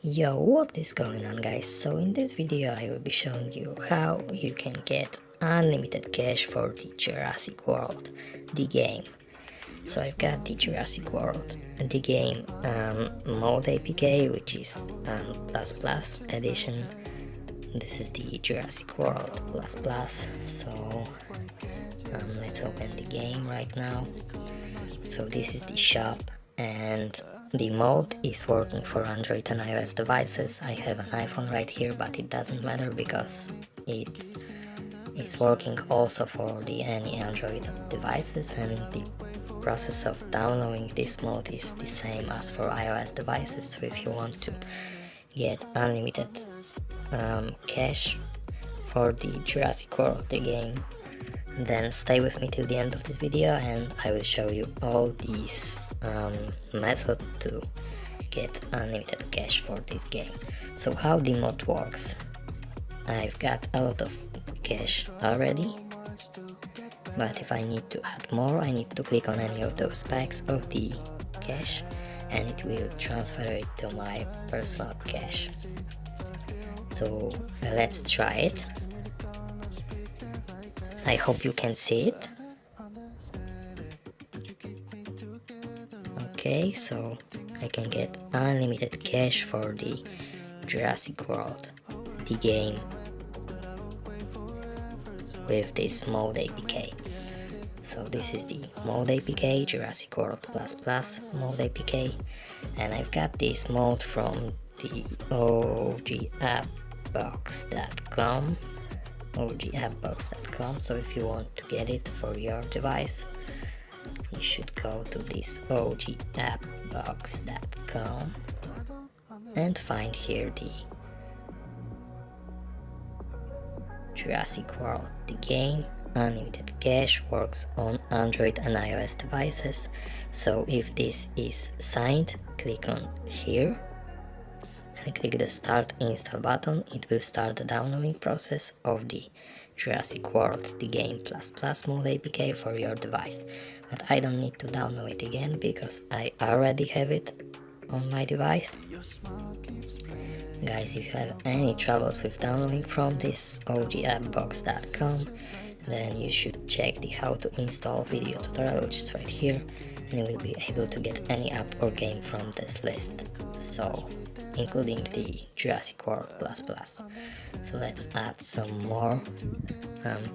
Yo, what is going on, guys? So in this video I will be showing you how you can get unlimited cash for the Jurassic World The Game. So I've got the Jurassic World The Game mode APK, which is plus edition. This is the Jurassic World plus. So let's open the game right now. So this is the shop, and the mode is working for Android and iOS devices. I have an iPhone right here, but it doesn't matter because it is working also for any Android devices, and the process of downloading this mode is the same as for iOS devices. So if you want to get unlimited cash for the Jurassic World The Game, then stay with me till the end of this video and I will show you all these methods to get unlimited cash for this game. So how the mod works: I've got a lot of cash already, but if I need to add more, I need to click on any of those packs of the cash and it will transfer it to my personal cash. So let's try it. I hope you can see it. Okay, so I can get unlimited cash for the Jurassic World The Game with this mode APK. So this is the mode APK, Jurassic World plus mode APK, and I've got this mode from the ogappbox.com. So if you want to get it for your device, you should go to this ogappbox.com and find here the Jurassic World The Game. Unlimited cash works on Android and iOS devices. So if this is signed, click on here and click the start install button. It will start the downloading process of the Jurassic World The Game plus mode APK for your device. But I don't need to download it again because I already have it on my device. Guys, if you have any troubles with downloading from this ogappbox.com, then you should check the how to install video tutorial, which is right here, and you will be able to get any app or game from this list, so including the Jurassic World plus. So let's add some more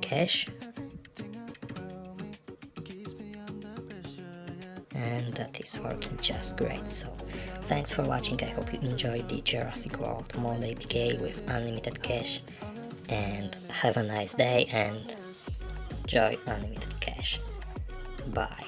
cash, and that is working just great. So thanks for watching. I hope you enjoyed the Jurassic World mode APK with unlimited cash, and have a nice day and enjoy unlimited cash. Bye.